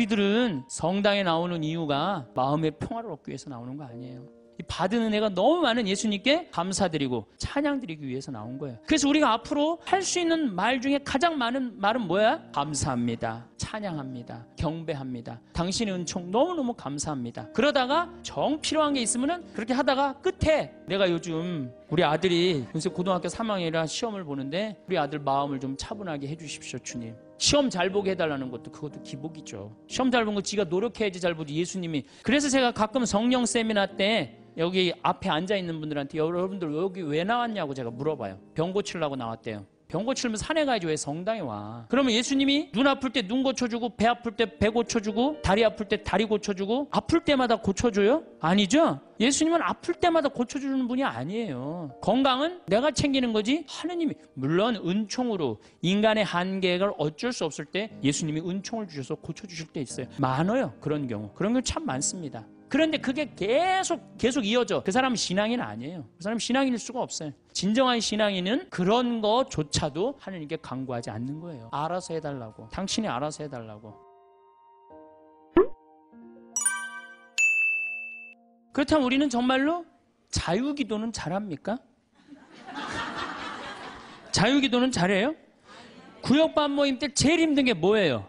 우리들은 성당에 나오는 이유가 마음의 평화를 얻기 위해서 나오는 거 아니에요. 이 받은 은혜가 너무 많은 예수님께 감사드리고 찬양드리기 위해서 나온 거예요. 그래서 우리가 앞으로 할 수 있는 말 중에 가장 많은 말은 뭐야? 감사합니다. 찬양합니다. 경배합니다. 당신의 은총 너무너무 감사합니다. 그러다가 정 필요한 게 있으면은 그렇게 하다가 끝에 내가 요즘 우리 아들이 요새 고등학교 3학년이라 시험을 보는데 우리 아들 마음을 좀 차분하게 해주십시오, 주님. 시험 잘 보게 해달라는 것도 그것도 기복이죠. 시험 잘 본 거 지가 노력해야지 잘 보지. 예수님이. 그래서 제가 가끔 성령 세미나 때 여기 앞에 앉아있는 분들한테 여러분들 여기 왜 나왔냐고 제가 물어봐요. 병 고치려고 나왔대요. 병 고치려면 산에 가야지 왜 성당에 와. 그러면 예수님이 눈 아플 때 눈 고쳐주고 배 아플 때 배 고쳐주고 다리 아플 때 다리 고쳐주고 아플 때마다 고쳐줘요? 아니죠? 예수님은 아플 때마다 고쳐주는 분이 아니에요. 건강은 내가 챙기는 거지 하느님이. 물론 은총으로 인간의 한계가 어쩔 수 없을 때 예수님이 은총을 주셔서 고쳐주실 때 있어요. 많아요. 그런 경우 참 많습니다. 그런데 그게 계속 이어져. 그 사람은 신앙인 아니에요. 그 사람은 신앙인일 수가 없어요. 진정한 신앙인은 그런 거조차도 하나님께 간구하지 않는 거예요. 알아서 해달라고. 당신이 알아서 해달라고. 그렇다면 우리는 정말로 자유기도는 잘합니까? 자유기도는 잘해요? 구역반 모임 때 제일 힘든 게 뭐예요?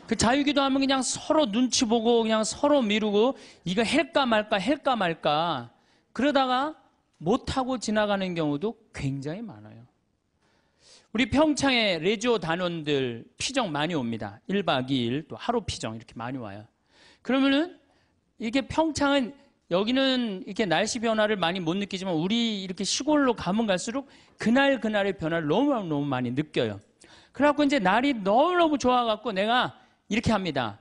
그 자유기도 하면 그냥 서로 눈치 보고 그냥 서로 미루고 이거 할까 말까 그러다가 못하고 지나가는 경우도 굉장히 많아요. 우리 평창에 레지오 단원들 피정 많이 옵니다. 1박 2일 또 하루 피정 이렇게 많이 와요. 그러면은 이게 평창은 여기는 이렇게 날씨 변화를 많이 못 느끼지만 우리 이렇게 시골로 가면 갈수록 그날의 변화를 너무 많이 느껴요. 그래갖고 이제 날이 너무너무 좋아갖고 내가 이렇게 합니다.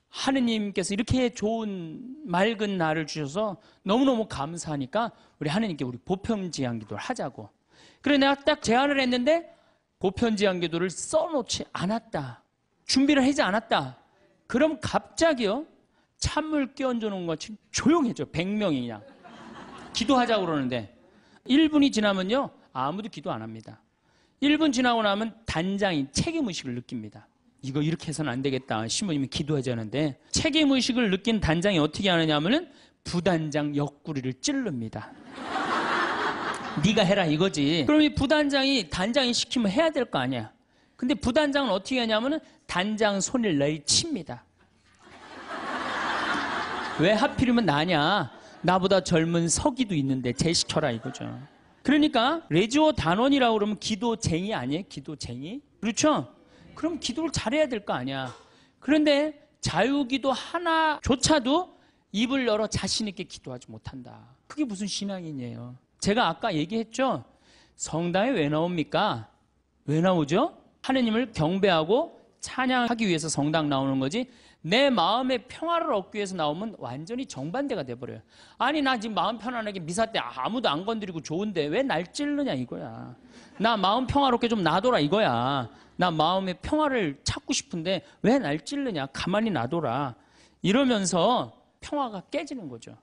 하느님께서 이렇게 좋은 맑은 날을 주셔서 너무너무 감사하니까 우리 하느님께 우리 보편제한 기도를 하자고. 그래 내가 딱 제안을 했는데 보편제한 기도를 써놓지 않았다. 준비를 하지 않았다. 그럼 갑자기요. 찬물 끼얹어 놓은 것처럼 조용해져. 100명이 그냥. 기도하자고 그러는데 1분이 지나면요. 아무도 기도 안 합니다. 1분 지나고 나면 단장이 책임의식을 느낍니다. 이거 이렇게 해서는 안 되겠다. 신부님이 기도하지 않은데 책임의식을 느낀 단장이 어떻게 하느냐 하면은 부단장 옆구리를 찌릅니다. 네가 해라 이거지. 그럼 이 부단장이 단장이 시키면 해야 될 거 아니야. 근데 부단장은 어떻게 하냐면은 단장 손을 내리칩니다. 왜 하필이면 나냐. 나보다 젊은 서기도 있는데 쟤 시켜라 이거죠. 그러니까 레지오 단원이라고 그러면 기도쟁이 아니에요? 기도쟁이? 그렇죠? 그럼 기도를 잘해야 될 거 아니야. 그런데 자유기도 하나조차도 입을 열어 자신 있게 기도하지 못한다. 그게 무슨 신앙인이에요. 제가 아까 얘기했죠. 성당에 왜 나옵니까? 왜 나오죠? 하느님을 경배하고 찬양하기 위해서 성당 나오는 거지. 내 마음의 평화를 얻기 위해서 나오면 완전히 정반대가 돼버려요. 아니 나 지금 마음 편안하게 미사 때 아무도 안 건드리고 좋은데 왜 날 찌르냐 이거야. 나 마음 평화롭게 좀 놔둬라 이거야. 나 마음의 평화를 찾고 싶은데 왜 날 찌르냐. 가만히 놔둬라. 이러면서 평화가 깨지는 거죠.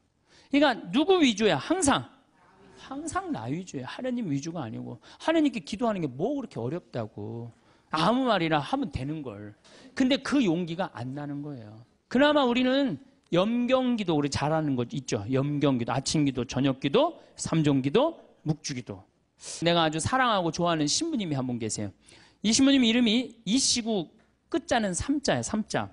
그러니까 누구 위주야? 항상 나 위주예요. 하나님 위주가 아니고. 하나님께 기도하는 게 뭐 그렇게 어렵다고. 아무 말이나 하면 되는 걸. 근데 그 용기가 안 나는 거예요. 그나마 우리는 염경기도 우리 잘하는 거 있죠. 염경기도, 아침기도, 저녁기도, 삼종기도, 묵주기도. 내가 아주 사랑하고 좋아하는 신부님이 한 분 계세요. 이 신부님 이름이 이시구 끝자는 삼자예요. 삼자.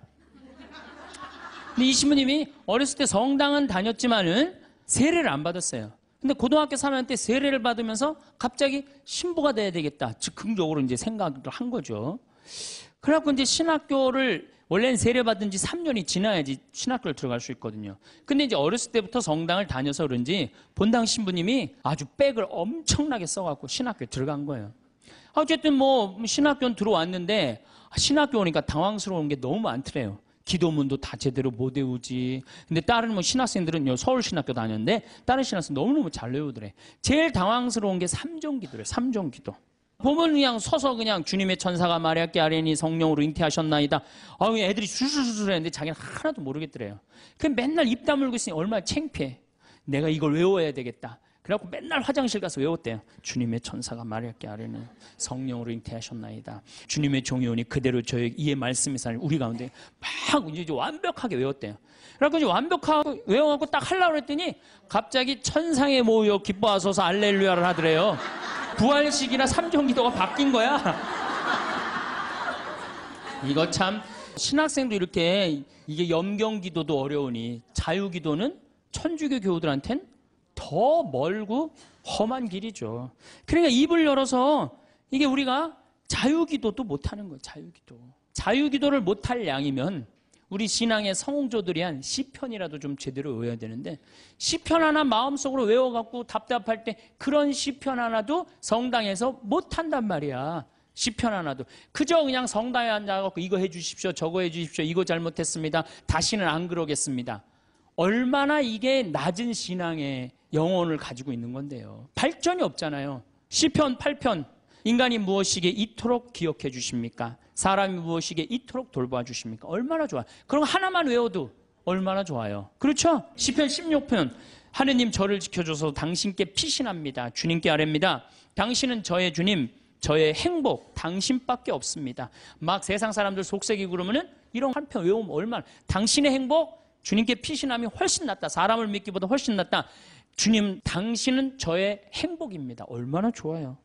근데 이 신부님이 어렸을 때 성당은 다녔지만은 세례를 안 받았어요. 근데 고등학교 3학년 때 세례를 받으면서 갑자기 신부가 돼야 되겠다. 즉흥적으로 이제 생각을 한 거죠. 그래갖고 이제 신학교를 원래는 세례 받은 지 3년이 지나야지 신학교를 들어갈 수 있거든요. 근데 이제 어렸을 때부터 성당을 다녀서 그런지 본당 신부님이 아주 백을 엄청나게 써갖고 신학교에 들어간 거예요. 어쨌든 뭐 신학교는 들어왔는데 신학교 오니까 당황스러운 게 너무 많더래요. 기도문도 다 제대로 못 외우지. 근데 다른 뭐 신학생들은 서울신학교 다녔는데 다른 신학생 너무너무 잘 외우더래. 제일 당황스러운 게 삼종기도래. 삼종기도. 보면 그냥 서서 그냥 주님의 천사가 마리아께 아뢰니 성령으로 잉태하셨나이다. 애들이 술술술 했는데 자기는 하나도 모르겠더래요. 그 맨날 입 다물고 있으니 얼마나 창피해. 내가 이걸 외워야 되겠다. 그래갖고 맨날 화장실 가서 외웠대요. 주님의 천사가 마리아께 아뢰는 성령으로 잉태하셨나이다. 주님의 종이 오니 그대로 저의 이의 말씀이 살 우리 가운데 막 이제 완벽하게 외웠대요. 그래갖고 이제 완벽하게 외워갖고 딱 하려고 했더니 갑자기 천상에 모여 기뻐하소서 알렐루야를 하더래요. 부활식이나 삼정기도가 바뀐 거야. 이거 참 신학생도 이렇게 이게 염경기도도 어려우니 자유기도는 천주교 교우들한텐 더 멀고 험한 길이죠. 그러니까 입을 열어서 이게 우리가 자유기도도 못하는 거예요. 자유기도를 못할 양이면 우리 신앙의 성공조들이 한 시편이라도 좀 제대로 외워야 되는데 시편 하나 마음속으로 외워갖고 답답할 때 그런 시편 하나도 성당에서 못한단 말이야. 시편 하나도. 그저 그냥 성당에 앉아갖고 이거 해주십시오, 저거 해주십시오, 이거 잘못했습니다, 다시는 안 그러겠습니다. 얼마나 이게 낮은 신앙의 영혼을 가지고 있는 건데요. 발전이 없잖아요. 시편 8편 인간이 무엇이기에 이토록 기억해 주십니까? 사람이 무엇이기에 이토록 돌봐 주십니까? 얼마나 좋아. 그럼 하나만 외워도 얼마나 좋아요. 그렇죠? 시편 16편 하느님 저를 지켜줘서 당신께 피신합니다. 주님께 아뢰입니다. 당신은 저의 주님, 저의 행복 당신밖에 없습니다. 막 세상 사람들 속색이고 그러면은 이런 한 편 외우면 얼마나. 당신의 행복 주님께 피신함이 훨씬 낫다. 사람을 믿기보다 훨씬 낫다. 주님 당신은 저의 행복입니다. 얼마나 좋아요.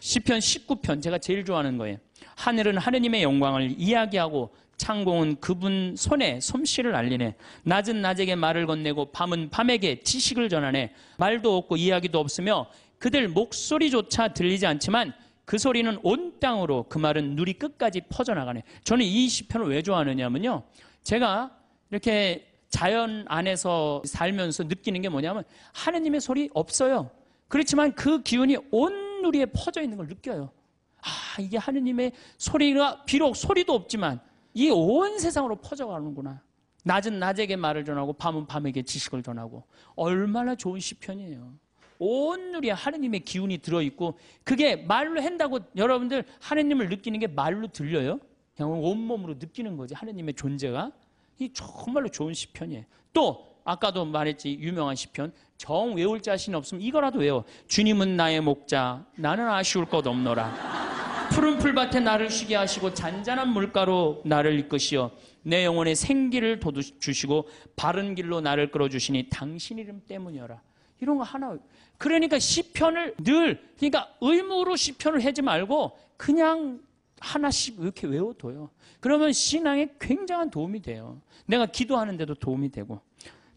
시편 19편 제가 제일 좋아하는 거예요. 하늘은 하느님의 영광을 이야기하고 창공은 그분 손에 솜씨를 알리네. 낮은 낮에게 말을 건네고 밤은 밤에게 지식을 전하네. 말도 없고 이야기도 없으며 그들 목소리조차 들리지 않지만 그 소리는 온 땅으로 그 말은 누리 끝까지 퍼져나가네. 저는 이 시편을 왜 좋아하느냐면요, 제가 이렇게 자연 안에서 살면서 느끼는 게 뭐냐면 하느님의 소리 없어요. 그렇지만 그 기운이 온 누리에 퍼져 있는 걸 느껴요. 아, 이게 하느님의 소리가 비록 소리도 없지만 이 온 세상으로 퍼져가는구나. 낮은 낮에게 말을 전하고 밤은 밤에게 지식을 전하고. 얼마나 좋은 시편이에요. 온 누리에 하느님의 기운이 들어있고 그게 말로 한다고 여러분들 하느님을 느끼는 게 말로 들려요? 그냥 온몸으로 느끼는 거지. 하느님의 존재가. 이 정말로 좋은 시편이에요. 또 아까도 말했지, 유명한 시편. 정 외울 자신 없으면 이거라도 외워. 주님은 나의 목자, 나는 아쉬울 것 없노라. 푸른 풀밭에 나를 쉬게 하시고 잔잔한 물가로 나를 이끄시어 내 영혼에 생기를 돋주시고 바른 길로 나를 끌어주시니 당신 이름 때문이어라. 이런 거 하나. 그러니까 시편을 늘, 그러니까 의무로 시편을 하지 말고 그냥 하나씩 이렇게 외워둬요. 그러면 신앙에 굉장한 도움이 돼요. 내가 기도하는데도 도움이 되고.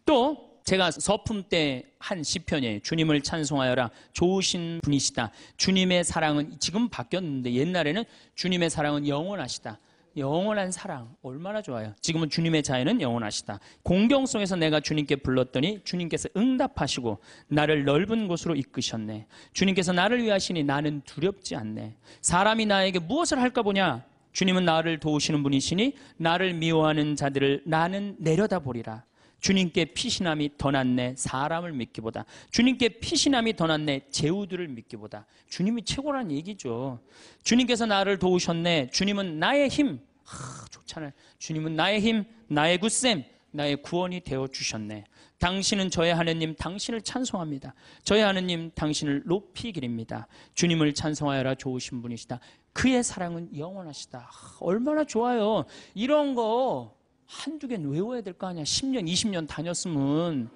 또 제가 서품 때 한 시편이에요. 주님을 찬송하여라. 좋으신 분이시다. 주님의 사랑은 지금 바뀌었는데 옛날에는 주님의 사랑은 영원하시다. 영원한 사랑 얼마나 좋아요. 지금은 주님의 자애는 영원하시다. 공경 속에서 내가 주님께 불렀더니 주님께서 응답하시고 나를 넓은 곳으로 이끄셨네. 주님께서 나를 위하시니 나는 두렵지 않네. 사람이 나에게 무엇을 할까 보냐. 주님은 나를 도우시는 분이시니 나를 미워하는 자들을 나는 내려다보리라. 주님께 피신함이 더 낫네. 사람을 믿기보다. 주님께 피신함이 더 낫네. 제후들을 믿기보다. 주님이 최고라는 얘기죠. 주님께서 나를 도우셨네. 주님은 나의 힘. 좋잖아요. 주님은 나의 힘, 나의 굳셈, 나의 구원이 되어주셨네. 당신은 저의 하느님, 당신을 찬송합니다. 저의 하느님, 당신을 높이기립니다. 주님을 찬송하여라. 좋으신 분이시다. 그의 사랑은 영원하시다. 얼마나 좋아요. 이런 거 한두 개는 외워야 될 거 아니야. 10년, 20년 다녔으면.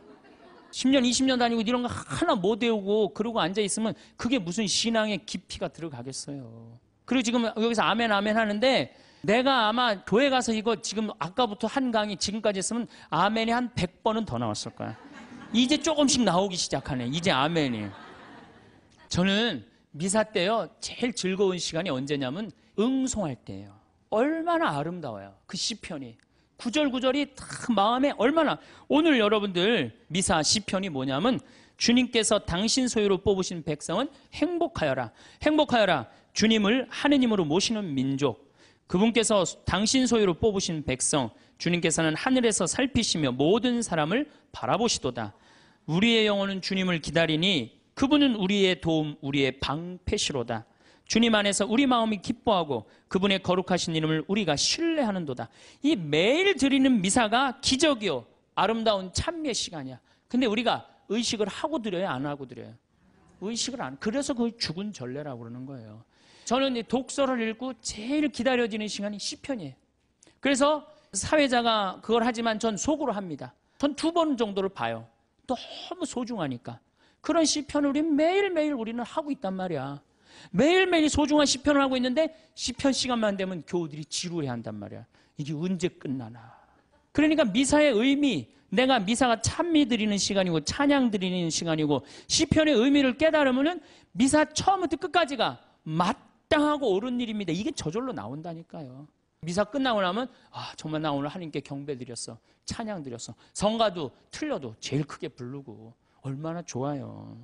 10년, 20년 다니고 이런 거 하나 못 외우고 그러고 앉아있으면 그게 무슨 신앙의 깊이가 들어가겠어요. 그리고 지금 여기서 아멘, 아멘 하는데 내가 아마 교회 가서 이거 지금 아까부터 한 강의 지금까지 했으면 아멘이 한 100번은 더 나왔을 거야. 이제 조금씩 나오기 시작하네. 이제 아멘이. 저는 미사 때요, 제일 즐거운 시간이 언제냐면 응송할 때예요. 얼마나 아름다워요. 그 시편이. 구절구절이 딱 마음에 얼마나. 오늘 여러분들 미사 시편이 뭐냐면 주님께서 당신 소유로 뽑으신 백성은 행복하여라. 행복하여라. 주님을 하느님으로 모시는 민족. 그분께서 당신 소유로 뽑으신 백성. 주님께서는 하늘에서 살피시며 모든 사람을 바라보시도다. 우리의 영혼은 주님을 기다리니 그분은 우리의 도움, 우리의 방패시로다. 주님 안에서 우리 마음이 기뻐하고 그분의 거룩하신 이름을 우리가 신뢰하는도다. 이 매일 드리는 미사가 기적이요, 아름다운 찬미의 시간이야. 근데 우리가 의식을 하고 드려요, 안 하고 드려요? 의식을 안. 그래서 그걸 죽은 전례라고 그러는 거예요. 저는 이 독서를 읽고 제일 기다려지는 시간이 시편이에요. 그래서 사회자가 그걸 하지만 전 속으로 합니다. 전 2번 정도를 봐요. 너무 소중하니까. 그런 시편을 우리 매일매일 우리는 하고 있단 말이야. 매일매일 소중한 시편을 하고 있는데 시편 시간만 되면 교우들이 지루해한단 말이야. 이게 언제 끝나나. 그러니까 미사의 의미, 내가 미사가 찬미 드리는 시간이고 찬양 드리는 시간이고 시편의 의미를 깨달으면 미사 처음부터 끝까지가 마땅하고 옳은 일입니다. 이게 저절로 나온다니까요. 미사 끝나고 나면 정말 나 오늘 하나님께 경배 드렸어. 찬양 드렸어. 성가도 틀려도 제일 크게 부르고 얼마나 좋아요.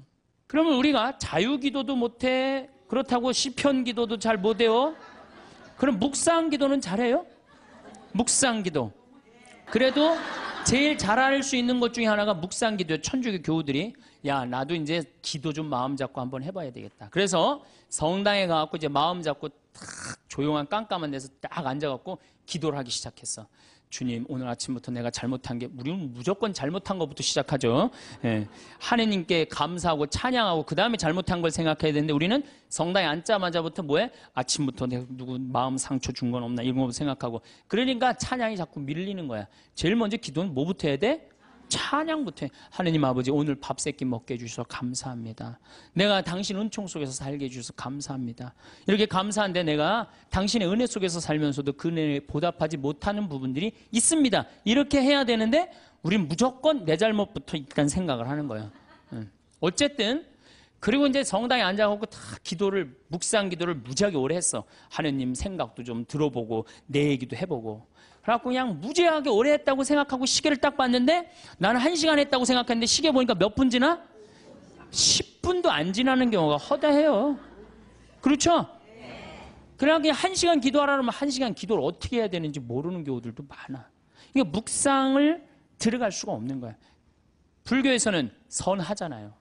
그러면 우리가 자유기도도 못해. 그렇다고 시편 기도도 잘 못해요. 그럼 묵상 기도는 잘해요? 묵상 기도. 그래도 제일 잘할 수 있는 것 중에 하나가 묵상 기도예요. 천주교 교우들이 야 나도 이제 기도 좀 마음 잡고 한번 해봐야 되겠다. 그래서 성당에 가갖고 이제 마음 잡고 딱 조용한 깜깜한 데서 딱 앉아갖고 기도를 하기 시작했어. 주님 오늘 아침부터 내가 잘못한 게 우리는 무조건 잘못한 것부터 시작하죠. 예. 하느님께 감사하고 찬양하고 그 다음에 잘못한 걸 생각해야 되는데 우리는 성당에 앉자마자부터 뭐해? 아침부터 내가 누구 마음 상처 준 건 없나 이런 거 생각하고 그러니까 찬양이 자꾸 밀리는 거야. 제일 먼저 기도는 뭐부터 해야 돼? 찬양부터 해. 하느님 아버지 오늘 밥 세끼 먹게 해주셔서 감사합니다. 내가 당신 은총 속에서 살게 해주셔서 감사합니다. 이렇게 감사한데 내가 당신의 은혜 속에서 살면서도 그 은혜에 보답하지 못하는 부분들이 있습니다. 이렇게 해야 되는데 우린 무조건 내 잘못부터 일단 생각을 하는 거예요. 어쨌든 그리고 이제 성당에 앉아갖고 다 기도를 묵상 기도를 무지하게 오래 했어. 하느님 생각도 좀 들어보고 내 얘기도 해보고 그래갖고 그냥 무지하게 오래 했다고 생각하고 시계를 딱 봤는데 나는 1시간 했다고 생각했는데 시계 보니까 몇 분 지나? 10분도 안 지나는 경우가 허다해요. 그렇죠? 그냥 1시간 기도하라 그러면 1시간 기도를 어떻게 해야 되는지 모르는 경우들도 많아. 그러니까 묵상을 들어갈 수가 없는 거야. 불교에서는 선하잖아요.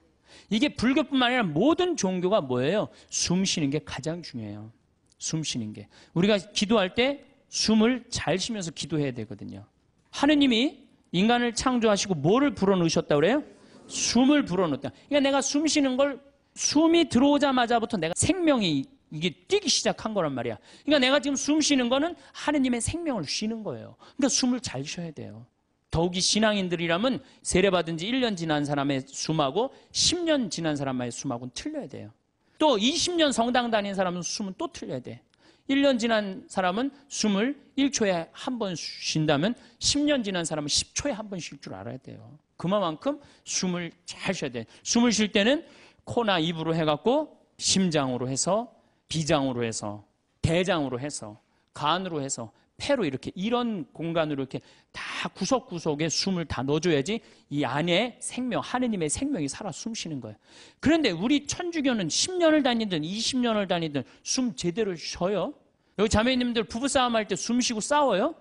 이게 불교뿐만 아니라 모든 종교가 뭐예요? 숨 쉬는 게 가장 중요해요. 숨 쉬는 게. 우리가 기도할 때 숨을 잘 쉬면서 기도해야 되거든요. 하느님이 인간을 창조하시고 뭐를 불어넣으셨다고 그래요? 숨을 불어넣었다. 그러니까 내가 숨 쉬는 걸 숨이 들어오자마자부터 내가 생명이 이게 뛰기 시작한 거란 말이야. 그러니까 내가 지금 숨 쉬는 거는 하느님의 생명을 쉬는 거예요. 그러니까 숨을 잘 쉬어야 돼요. 더욱이 신앙인들이라면 세례받은 지 1년 지난 사람의 숨하고 10년 지난 사람의 숨하고는 틀려야 돼요. 또 20년 성당 다닌 사람은 숨은 또 틀려야 돼. 1년 지난 사람은 숨을 1초에 한 번 쉰다면 10년 지난 사람은 10초에 한 번 쉴 줄 알아야 돼요. 그만큼 숨을 잘 쉬어야 돼요. 숨을 쉴 때는 코나 입으로 해갖고 심장으로 해서 비장으로 해서 대장으로 해서 간으로 해서 폐로 이렇게 이런 공간으로 이렇게 다 구석구석에 숨을 다 넣어줘야지 이 안에 생명, 하느님의 생명이 살아 숨 쉬는 거예요. 그런데 우리 천주교는 10년을 다니든 20년을 다니든 숨 제대로 쉬어요? 여기 자매님들 부부싸움 할 때 숨 쉬고 싸워요?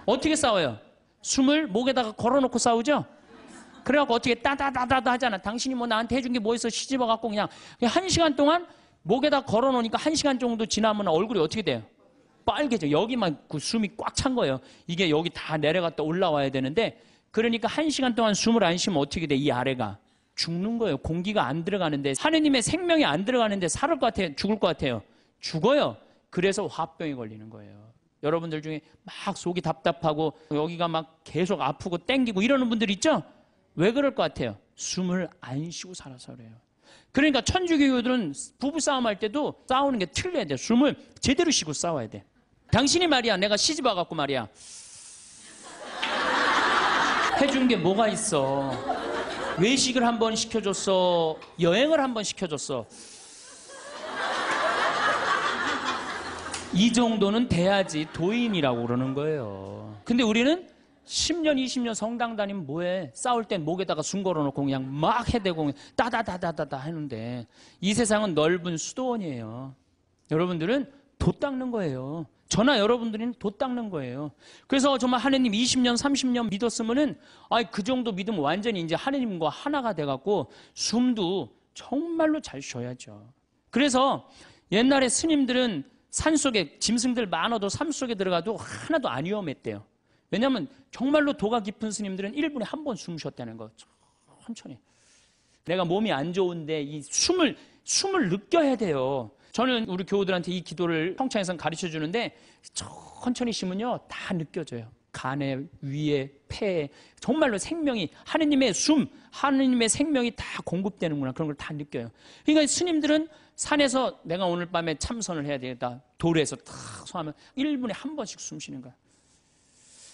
어떻게 싸워요? 숨을 목에다가 걸어놓고 싸우죠? 그래갖고 어떻게 따다다다다 하잖아. 당신이 뭐 나한테 해준 게 뭐 있어? 시집어갖고 그냥 1시간 동안 목에다 걸어놓으니까 1시간 정도 지나면 얼굴이 어떻게 돼요? 빨개져. 여기만 그 숨이 꽉 찬 거예요. 이게 여기 다 내려갔다 올라와야 되는데 그러니까 1시간 동안 숨을 안 쉬면 어떻게 돼? 이 아래가 죽는 거예요. 공기가 안 들어가는데 하느님의 생명이 안 들어가는데 살을 것 같아요? 죽을 것 같아요? 죽어요. 그래서 화병이 걸리는 거예요. 여러분들 중에 막 속이 답답하고 여기가 막 계속 아프고 땡기고 이러는 분들 있죠? 왜 그럴 것 같아요? 숨을 안 쉬고 살아서 그래요. 그러니까 천주교들은 부부싸움 할 때도 싸우는 게 틀려야 돼. 숨을 제대로 쉬고 싸워야 돼. 당신이 말이야 내가 시집 와갖고 말이야 해준 게 뭐가 있어. 외식을 한번 시켜줬어. 여행을 한번 시켜줬어. 이 정도는 돼야지 도인이라고 그러는 거예요. 근데 우리는 10년, 20년 성당 다니면 뭐해? 싸울 땐 목에다가 숨 걸어놓고 그냥 막 해대고 따다다다다다 하는데 이 세상은 넓은 수도원이에요. 여러분들은 돛 닦는 거예요. 저나 여러분들은 돛 닦는 거예요. 그래서 정말 하느님 20년, 30년 믿었으면은 그 정도 믿으면 완전히 이제 하느님과 하나가 돼갖고 숨도 정말로 잘 쉬어야죠. 그래서 옛날에 스님들은 산속에 짐승들 많아도 산속에 들어가도 하나도 안 위험했대요. 왜냐하면 정말로 도가 깊은 스님들은 1분에 한 번 숨 쉬었다는 거. 천천히. 내가 몸이 안 좋은데 이 숨을 느껴야 돼요. 저는 우리 교우들한테 이 기도를 평창에서 가르쳐 주는데 천천히 쉬면요 다 느껴져요. 간에, 위에, 폐에 정말로 생명이 하느님의 숨, 하느님의 생명이 다 공급되는구나 그런 걸 다 느껴요. 그러니까 스님들은 산에서 내가 오늘 밤에 참선을 해야 되겠다. 돌에서 탁 소하면 1분에 한 번씩 숨 쉬는 거야.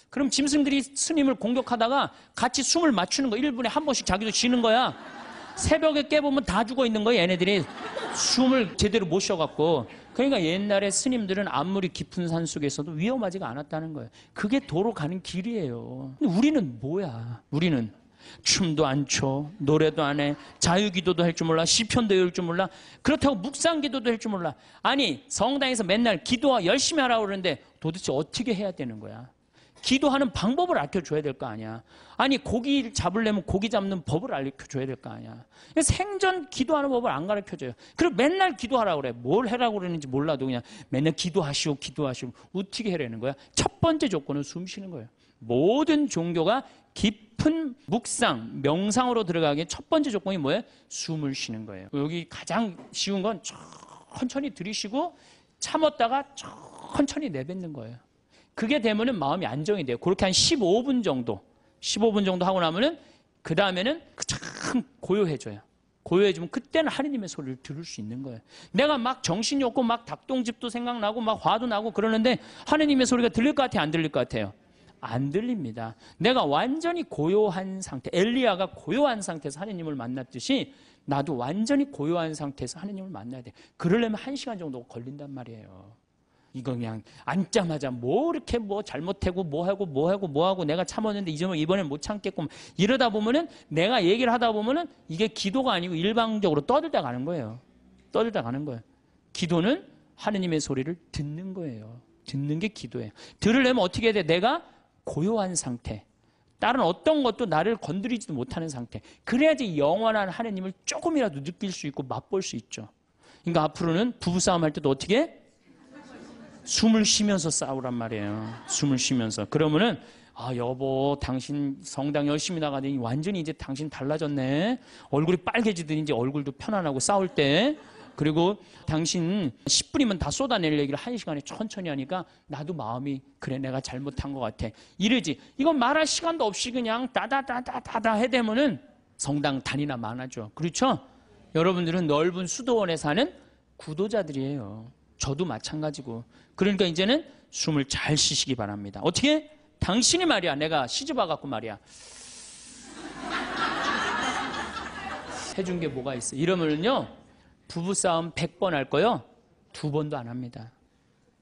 그럼 짐승들이 스님을 공격하다가 같이 숨을 맞추는 거야. 1분에 한 번씩 자기도 쉬는 거야. 새벽에 깨보면 다 죽어 있는 거야. 얘네들이 숨을 제대로 못 쉬어갖고. 그러니까 옛날에 스님들은 아무리 깊은 산 속에서도 위험하지가 않았다는 거예요. 그게 도로 가는 길이에요. 근데 우리는 뭐야? 우리는 춤도 안 춰, 노래도 안 해, 자유기도도 할 줄 몰라, 시편도 외울 줄 몰라, 그렇다고 묵상기도도 할 줄 몰라. 아니 성당에서 맨날 기도와 열심히 하라고 그러는데 도대체 어떻게 해야 되는 거야? 기도하는 방법을 알려줘야 될 거 아니야. 아니 고기 잡으려면 고기 잡는 법을 알려줘야 될 거 아니야. 생전 기도하는 법을 안 가르쳐줘요. 그리고 맨날 기도하라고 그래. 뭘 하라고 그러는지 몰라도 그냥 맨날 기도하시오 기도하시오. 어떻게 하라는 거야? 첫 번째 조건은 숨 쉬는 거예요. 모든 종교가 깊은 묵상, 명상으로 들어가기에 첫 번째 조건이 뭐예요? 숨을 쉬는 거예요. 여기 가장 쉬운 건 천천히 들이쉬고 참았다가 천천히 내뱉는 거예요. 그게 되면은 마음이 안정이 돼요. 그렇게 한 15분 정도 하고 나면은 그 다음에는 참 고요해져요. 고요해지면 그때는 하느님의 소리를 들을 수 있는 거예요. 내가 막 정신이 없고 막 닭똥집도 생각나고 막 화도 나고 그러는데 하느님의 소리가 들릴 것 같아요? 안 들릴 것 같아요? 안 들립니다. 내가 완전히 고요한 상태, 엘리야가 고요한 상태에서 하느님을 만났듯이 나도 완전히 고요한 상태에서 하느님을 만나야 돼. 그러려면 1시간 정도 걸린단 말이에요. 이거 그냥 앉자마자 뭐 이렇게 뭐 잘못하고 뭐하고 내가 참았는데 이번엔 못 참겠고 이러다 보면은 내가 얘기를 하다 보면은 이게 기도가 아니고 일방적으로 떠들다 가는 거예요. 기도는 하느님의 소리를 듣는 거예요. 듣는 게 기도예요. 들으려면 어떻게 해야 돼? 내가 고요한 상태. 다른 어떤 것도 나를 건드리지도 못하는 상태. 그래야지 영원한 하느님을 조금이라도 느낄 수 있고 맛볼 수 있죠. 그러니까 앞으로는 부부싸움 할 때도 어떻게 해? 숨을 쉬면서 싸우란 말이에요. 숨을 쉬면서. 그러면은 여보 당신 성당 열심히 나가더니 완전히 이제 당신 달라졌네. 얼굴이 빨개지더니 이제 얼굴도 편안하고 싸울 때. 그리고 당신 10분이면 다 쏟아낼 얘기를 1시간에 천천히 하니까 나도 마음이 그래 내가 잘못한 것 같아. 이러지. 이건 말할 시간도 없이 그냥 다다다다다다 해대면은 성당 단위나 많아져. 그렇죠? 여러분들은 넓은 수도원에 사는 구도자들이에요. 저도 마찬가지고. 그러니까 이제는 숨을 잘 쉬시기 바랍니다. 어떻게? 당신이 말이야. 내가 시집 와갖고 말이야. 해준 게 뭐가 있어? 이러면은요. 부부싸움 100번 할 거요. 2번도 안 합니다.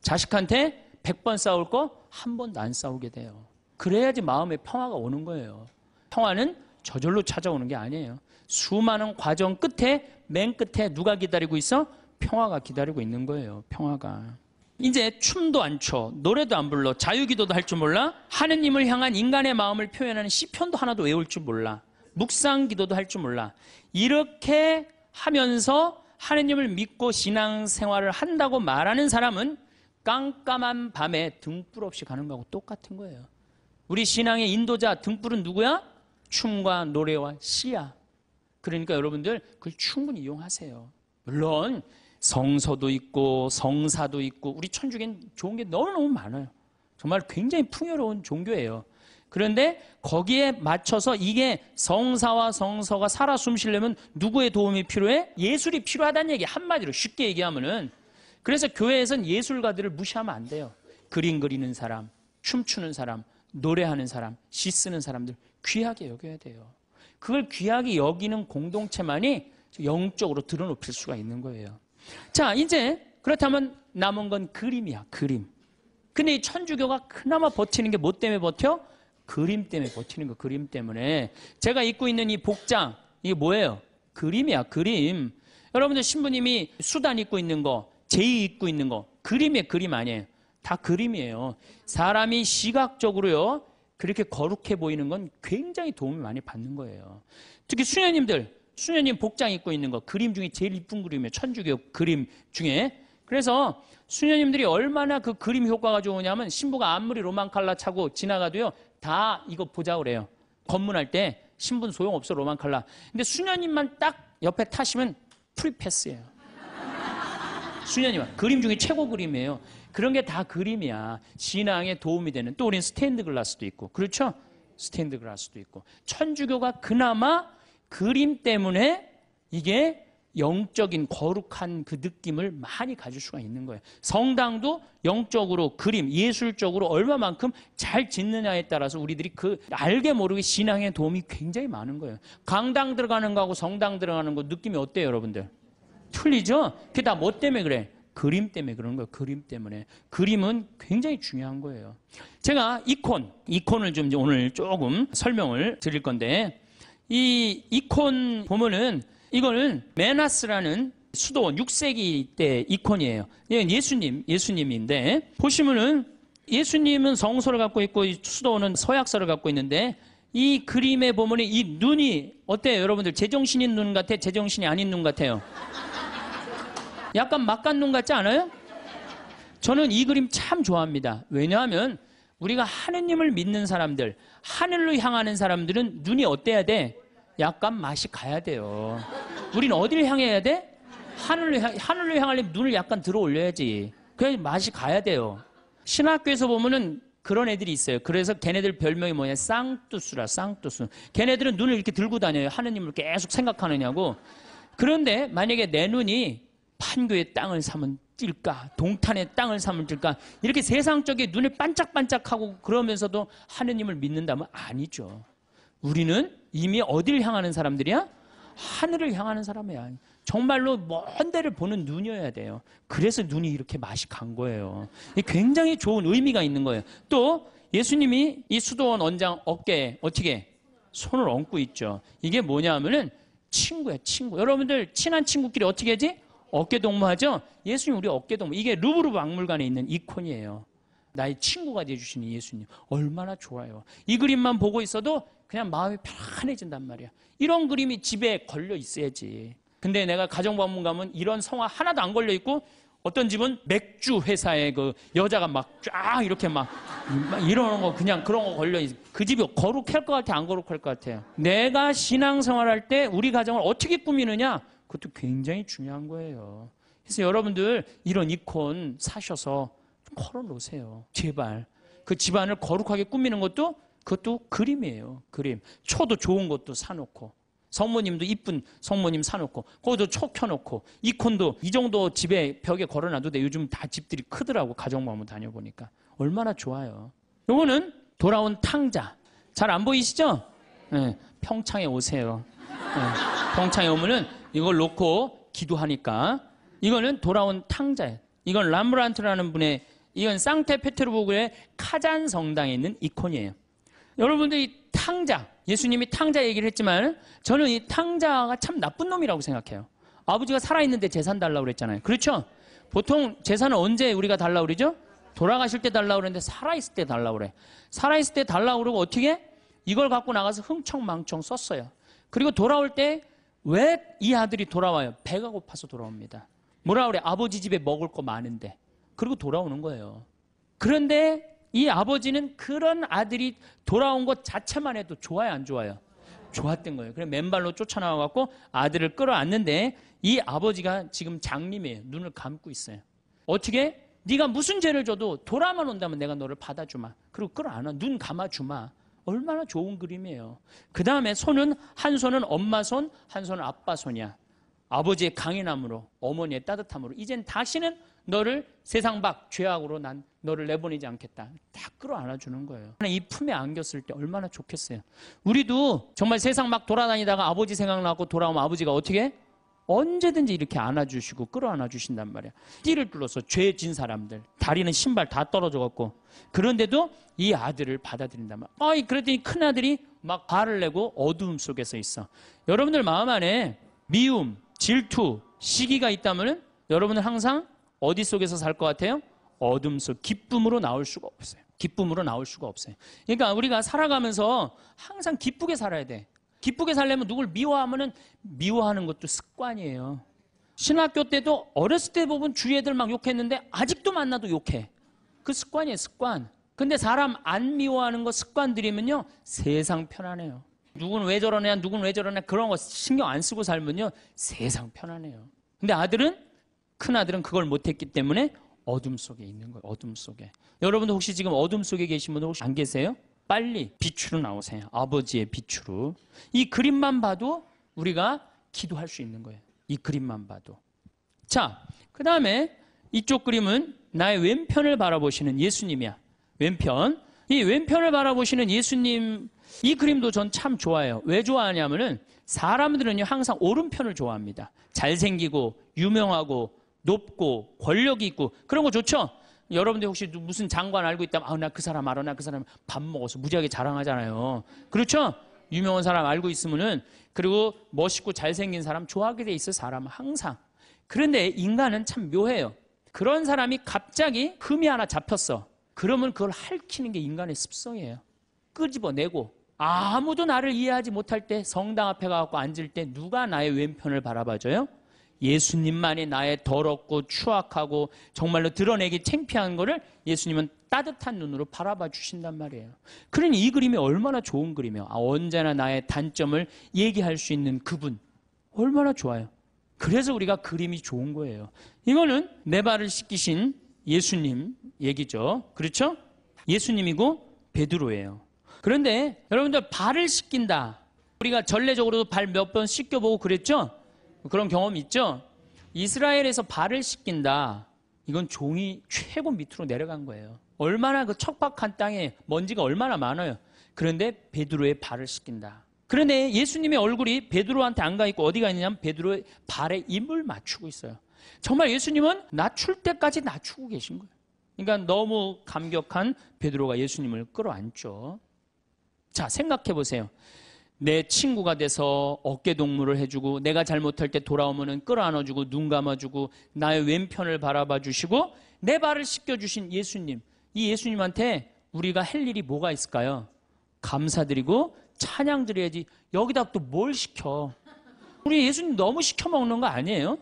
자식한테 100번 싸울 거 한 번도 안 싸우게 돼요. 그래야지 마음에 평화가 오는 거예요. 평화는 저절로 찾아오는 게 아니에요. 수많은 과정 끝에 맨 끝에 누가 기다리고 있어? 평화가 기다리고 있는 거예요. 평화가. 이제 춤도 안 춰, 노래도 안 불러, 자유기도도 할 줄 몰라, 하느님을 향한 인간의 마음을 표현하는 시편도 하나도 외울 줄 몰라, 묵상기도도 할 줄 몰라. 이렇게 하면서 하느님을 믿고 신앙생활을 한다고 말하는 사람은 깜깜한 밤에 등불 없이 가는 거하고 똑같은 거예요. 우리 신앙의 인도자 등불은 누구야? 춤과 노래와 시야. 그러니까 여러분들 그걸 충분히 이용하세요. 물론 성서도 있고 성사도 있고 우리 천주교는 좋은 게 너무너무 많아요. 정말 굉장히 풍요로운 종교예요. 그런데 거기에 맞춰서 이게 성사와 성서가 살아 숨쉬려면 누구의 도움이 필요해? 예술이 필요하다는 얘기. 한마디로 쉽게 얘기하면은. 그래서 교회에서는 예술가들을 무시하면 안 돼요. 그림 그리는 사람, 춤추는 사람, 노래하는 사람, 시 쓰는 사람들 귀하게 여겨야 돼요. 그걸 귀하게 여기는 공동체만이 영적으로 드러높일 수가 있는 거예요. 자, 이제 그렇다면 남은 건 그림이야, 그림. 근데 이 천주교가 그나마 버티는 게 뭐 때문에 버텨? 그림 때문에 버티는 거, 그림 때문에. 제가 입고 있는 이 복장, 이게 뭐예요? 그림이야, 그림. 여러분들 신부님이 수단 입고 있는 거, 제의 입고 있는 거, 그림이에요, 그림 아니에요. 다 그림이에요. 사람이 시각적으로요, 그렇게 거룩해 보이는 건 굉장히 도움을 많이 받는 거예요. 특히 수녀님들, 수녀님 복장 입고 있는 거, 그림 중에 제일 이쁜 그림이에요. 천주교 그림 중에. 그래서 수녀님들이 얼마나 그 그림 효과가 좋으냐면 신부가 아무리 로망 칼라 차고 지나가도요, 다 이거 보자 그래요. 검문할 때 신분 소용없어, 로만 컬러. 근데 수녀님만 딱 옆에 타시면 프리패스예요. 수녀님은 그림 중에 최고 그림이에요. 그런 게 다 그림이야. 신앙에 도움이 되는. 또 우리는 스테인드 글라스도 있고, 그렇죠? 스테인드 글라스도 있고. 천주교가 그나마 그림 때문에 이게 영적인 거룩한 그 느낌을 많이 가질 수가 있는 거예요. 성당도 영적으로 그림, 예술적으로 얼마만큼 잘 짓느냐에 따라서 우리들이 그 알게 모르게 신앙에 도움이 굉장히 많은 거예요. 강당 들어가는 거하고 성당 들어가는 거 느낌이 어때요, 여러분들? 틀리죠? 그게 다 뭐 때문에 그래? 그림 때문에 그런 거예요. 그림 때문에. 그림은 굉장히 중요한 거예요. 제가 이콘을 좀 오늘 조금 설명을 드릴 건데, 이 이콘 보면은 이거는 메나스라는 수도원 6세기 때 이콘이에요. 예수님인데, 보시면은 예수님은 성소를 갖고 있고 수도원은 서약서를 갖고 있는데, 이 그림에 보면은 이 눈이 어때요, 여러분들? 제정신인 눈 같아? 제정신이 아닌 눈 같아요? 약간 막간눈 같지 않아요? 저는 이 그림 참 좋아합니다. 왜냐하면 우리가 하느님을 믿는 사람들, 하늘로 향하는 사람들은 눈이 어때야 돼? 약간 맛이 가야 돼요. 우리는 어디를 향해야 돼? 하늘로 향하려면 눈을 약간 들어 올려야지. 그래야 맛이 가야 돼요. 신학교에서 보면은 그런 애들이 있어요. 그래서 걔네들 별명이 뭐냐? 쌍뚜스라, 쌍뚜스. 걔네들은 눈을 이렇게 들고 다녀요. 하느님을 계속 생각하느냐고. 그런데 만약에 내 눈이 판교의 땅을 사면 뛸까? 동탄의 땅을 사면 뛸까? 이렇게 세상적인 눈을 반짝반짝하고 그러면서도 하느님을 믿는다면 아니죠. 우리는 이미 어디를 향하는 사람들이야? 하늘을 향하는 사람이야. 정말로 먼 데를 보는 눈이어야 돼요. 그래서 눈이 이렇게 맛이 간 거예요. 굉장히 좋은 의미가 있는 거예요. 또 예수님이 이 수도원 원장 어깨에 어떻게 손을 얹고 있죠. 이게 뭐냐 하면은 친구야, 친구. 여러분들 친한 친구끼리 어떻게 하지? 어깨동무하죠? 예수님 우리 어깨동무. 이게 루브르 박물관에 있는 이콘이에요. 나의 친구가 되어주시는 예수님. 얼마나 좋아요. 이 그림만 보고 있어도 그냥 마음이 편안해진단 말이야. 이런 그림이 집에 걸려 있어야지. 근데 내가 가정방문 가면 이런 성화 하나도 안 걸려 있고 어떤 집은 맥주 회사에 그 여자가 막 쫙 이렇게 막 이러는 거 그냥 그런 거 걸려 있어. 그 집이 거룩할 것 같아, 안 거룩할 것 같아요? 내가 신앙생활할 때 우리 가정을 어떻게 꾸미느냐? 그것도 굉장히 중요한 거예요. 그래서 여러분들 이런 이콘 사셔서 걸어 놓으세요. 제발. 그 집안을 거룩하게 꾸미는 것도 그것도 그림이에요. 그림. 초도 좋은 것도 사놓고, 성모님도 이쁜 성모님 사놓고, 거기도 초 켜놓고, 이콘도 이 정도 집에 벽에 걸어놔도 돼. 요즘 다 집들이 크더라고. 가정방문 다녀보니까. 얼마나 좋아요. 요거는 돌아온 탕자. 잘 안 보이시죠? 네, 평창에 오세요. 네, 평창에 오면은 이걸 놓고 기도하니까. 이거는 돌아온 탕자예요. 이건 람브란트라는 분의, 이건 상테페테르부르크의 카잔 성당에 있는 이콘이에요. 여러분들 이 탕자, 예수님이 탕자 얘기를 했지만 저는 이 탕자가 참 나쁜 놈이라고 생각해요. 아버지가 살아있는데 재산 달라고 그랬잖아요. 그렇죠? 보통 재산은 언제 우리가 달라고 그러죠? 돌아가실 때 달라고 그러는데 살아있을 때 달라고 그래. 살아있을 때 달라고 그러고 어떻게? 이걸 갖고 나가서 흥청망청 썼어요. 그리고 돌아올 때 왜 이 아들이 돌아와요? 배가 고파서 돌아옵니다. 뭐라 그래? 아버지 집에 먹을 거 많은데. 그리고 돌아오는 거예요. 그런데 이 아버지는 그런 아들이 돌아온 것 자체만 해도 좋아요, 안 좋아요? 좋았던 거예요. 그래서 맨발로 쫓아나와갖고 아들을 끌어안는데 이 아버지가 지금 장님이에요. 눈을 감고 있어요. 어떻게? 네가 무슨 죄를 져도 돌아만 온다면 내가 너를 받아주마. 그리고 끌어안아. 눈 감아주마. 얼마나 좋은 그림이에요. 그 다음에 손은, 한 손은 엄마 손, 한 손은 아빠 손이야. 아버지의 강인함으로, 어머니의 따뜻함으로 이젠 다시는 너를 세상 밖 죄악으로 난 너를 내보내지 않겠다. 다 끌어안아주는 거예요. 이 품에 안겼을 때 얼마나 좋겠어요. 우리도 정말 세상 막 돌아다니다가 아버지 생각나고 돌아오면 아버지가 어떻게 해? 언제든지 이렇게 안아주시고 끌어안아주신단 말이야. 띠를 둘러서 죄 진 사람들, 다리는 신발 다 떨어져갖고, 그런데도 이 아들을 받아들인단 말이야. 그랬더니 큰아들이 막 화를 내고 어두움 속에서 있어. 여러분들 마음 안에 미움, 질투, 시기가 있다면 여러분은 항상 어디 속에서 살 것 같아요? 어둠 속. 기쁨으로 나올 수가 없어요. 기쁨으로 나올 수가 없어요. 그러니까 우리가 살아가면서 항상 기쁘게 살아야 돼. 기쁘게 살려면 누굴 미워하면은 미워하는 것도 습관이에요. 신학교 때도 어렸을 때 보면 주위 애들 막 욕했는데 아직도 만나도 욕해. 그 습관이에요, 습관. 근데 사람 안 미워하는 거 습관 들이면요 세상 편안해요. 누군 왜 저러냐, 누군 왜 저러냐, 그런 거 신경 안 쓰고 살면요, 세상 편안해요. 근데 큰 아들은 그걸 못했기 때문에 어둠 속에 있는 거예요. 어둠 속에. 여러분도 혹시 지금 어둠 속에 계신 분들 혹시 안 계세요? 빨리 빛으로 나오세요. 아버지의 빛으로. 이 그림만 봐도 우리가 기도할 수 있는 거예요. 이 그림만 봐도. 자, 그 다음에 이쪽 그림은 나의 왼편을 바라보시는 예수님이야. 왼편. 이 왼편을 바라보시는 예수님, 이 그림도 전 참 좋아해요. 왜 좋아하냐면은 사람들은요, 항상 오른편을 좋아합니다. 잘생기고, 유명하고, 높고, 권력이 있고, 그런 거 좋죠? 여러분들 혹시 무슨 장관 알고 있다면, 나 그 사람 알아, 나 그 사람 밥 먹어서 무지하게 자랑하잖아요. 그렇죠? 유명한 사람 알고 있으면은, 그리고 멋있고 잘생긴 사람 좋아하게 돼 있어, 사람은 항상. 그런데 인간은 참 묘해요. 그런 사람이 갑자기 흠이 하나 잡혔어. 그러면 그걸 핥히는 게 인간의 습성이에요. 끄집어내고. 아무도 나를 이해하지 못할 때, 성당 앞에 가서 앉을 때 누가 나의 왼편을 바라봐줘요? 예수님만이 나의 더럽고 추악하고 정말로 드러내기 창피한 거를 예수님은 따뜻한 눈으로 바라봐 주신단 말이에요. 그러니 이 그림이 얼마나 좋은 그림이에요. 언제나 나의 단점을 얘기할 수 있는 그분. 얼마나 좋아요. 그래서 우리가 그림이 좋은 거예요. 이거는 내 발을 씻기신 예수님 얘기죠. 그렇죠? 예수님이고 베드로예요. 그런데 여러분들 발을 씻긴다. 우리가 전례적으로도 발 몇 번 씻겨보고 그랬죠? 그런 경험 있죠? 이스라엘에서 발을 씻긴다. 이건 종이 최고 밑으로 내려간 거예요. 얼마나 그 척박한 땅에 먼지가 얼마나 많아요. 그런데 베드로의 발을 씻긴다. 그런데 예수님의 얼굴이 베드로한테 안 가 있고 어디가 있느냐면 베드로의 발에 입을 맞추고 있어요. 정말 예수님은 낮출 때까지 낮추고 계신 거예요. 그러니까 너무 감격한 베드로가 예수님을 끌어안죠. 자, 생각해 보세요. 내 친구가 돼서 어깨 동무를 해주고 내가 잘못할 때 돌아오면 끌어안아주고 눈 감아주고 나의 왼편을 바라봐 주시고 내 발을 씻겨주신 예수님. 이 예수님한테 우리가 할 일이 뭐가 있을까요? 감사드리고 찬양 드려야지. 여기다 또 뭘 시켜? 우리 예수님 너무 시켜 먹는 거 아니에요?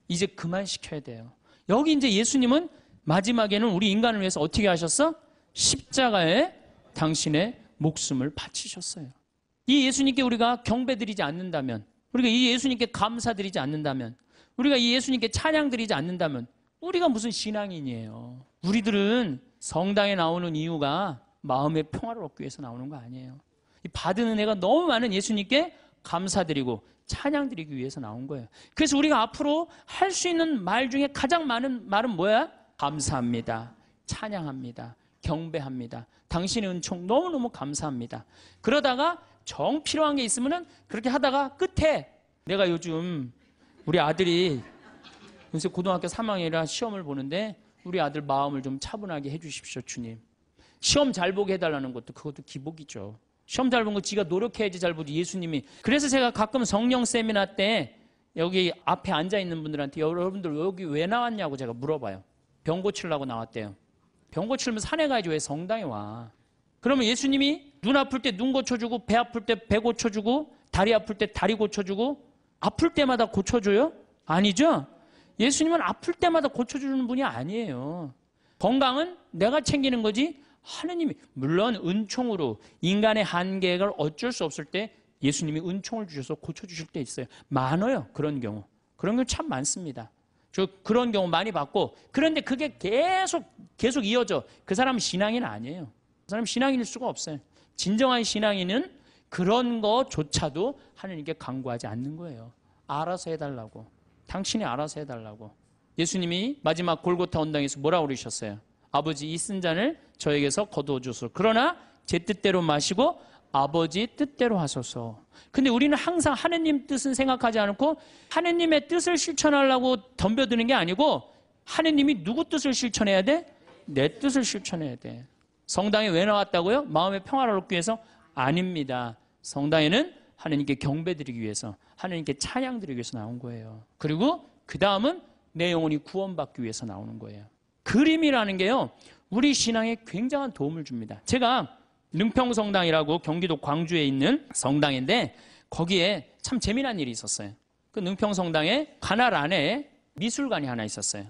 이제 그만 시켜야 돼요. 여기 이제 예수님은 마지막에는 우리 인간을 위해서 어떻게 하셨어? 십자가에 당신의 목숨을 바치셨어요. 이 예수님께 우리가 경배드리지 않는다면, 우리가 이 예수님께 감사드리지 않는다면, 우리가 이 예수님께 찬양드리지 않는다면 우리가 무슨 신앙인이에요. 우리들은 성당에 나오는 이유가 마음의 평화를 얻기 위해서 나오는 거 아니에요. 이 받은 은혜가 너무 많은 예수님께 감사드리고 찬양드리기 위해서 나온 거예요. 그래서 우리가 앞으로 할 수 있는 말 중에 가장 많은 말은 뭐야? 감사합니다. 찬양합니다. 경배합니다. 당신의 은총 너무너무 감사합니다. 그러다가 정 필요한 게 있으면은 그렇게 하다가 끝에 내가 요즘 우리 아들이 요새 고등학교 3학년이라 시험을 보는데 우리 아들 마음을 좀 차분하게 해주십시오, 주님. 시험 잘 보게 해달라는 것도 그것도 기복이죠. 시험 잘 본 거 지가 노력해야지 잘 보지 예수님이. 그래서 제가 가끔 성령 세미나 때 여기 앞에 앉아있는 분들한테 여러분들 여기 왜 나왔냐고 제가 물어봐요. 병 고치려고 나왔대요. 병 고치려면 산에 가야지 왜 성당에 와. 그러면 예수님이 눈 아플 때 눈 고쳐주고 배 아플 때 배 고쳐주고 다리 아플 때 다리 고쳐주고 아플 때마다 고쳐줘요? 아니죠? 예수님은 아플 때마다 고쳐주는 분이 아니에요. 건강은 내가 챙기는 거지 하느님이. 물론 은총으로 인간의 한계가 어쩔 수 없을 때 예수님이 은총을 주셔서 고쳐주실 때 있어요. 많아요. 그런 경우. 그런 경우 참 많습니다. 저 그런 경우 많이 봤고, 그런데 그게 계속 이어져. 그 사람은 신앙인 아니에요. 그 사람은 신앙인일 수가 없어요. 진정한 신앙인은 그런 거조차도 하느님께 간구하지 않는 거예요. 알아서 해달라고. 당신이 알아서 해달라고. 예수님이 마지막 골고타 언당에서 뭐라고 그러셨어요? 아버지 이 쓴 잔을 저에게서 거두어주소서. 그러나 제 뜻대로 마시고 아버지 뜻대로 하소서. 근데 우리는 항상 하느님 뜻은 생각하지 않고 하느님의 뜻을 실천하려고 덤벼드는 게 아니고 하느님이 누구 뜻을 실천해야 돼? 내 뜻을 실천해야 돼. 성당에 왜 나왔다고요? 마음의 평화를 얻기 위해서? 아닙니다. 성당에는 하느님께 경배드리기 위해서, 하느님께 찬양드리기 위해서 나온 거예요. 그리고 그 다음은 내 영혼이 구원받기 위해서 나오는 거예요. 그림이라는 게요, 우리 신앙에 굉장한 도움을 줍니다. 제가 능평성당이라고 경기도 광주에 있는 성당인데 거기에 참 재미난 일이 있었어요. 그 능평성당에 관할 안에 미술관이 하나 있었어요.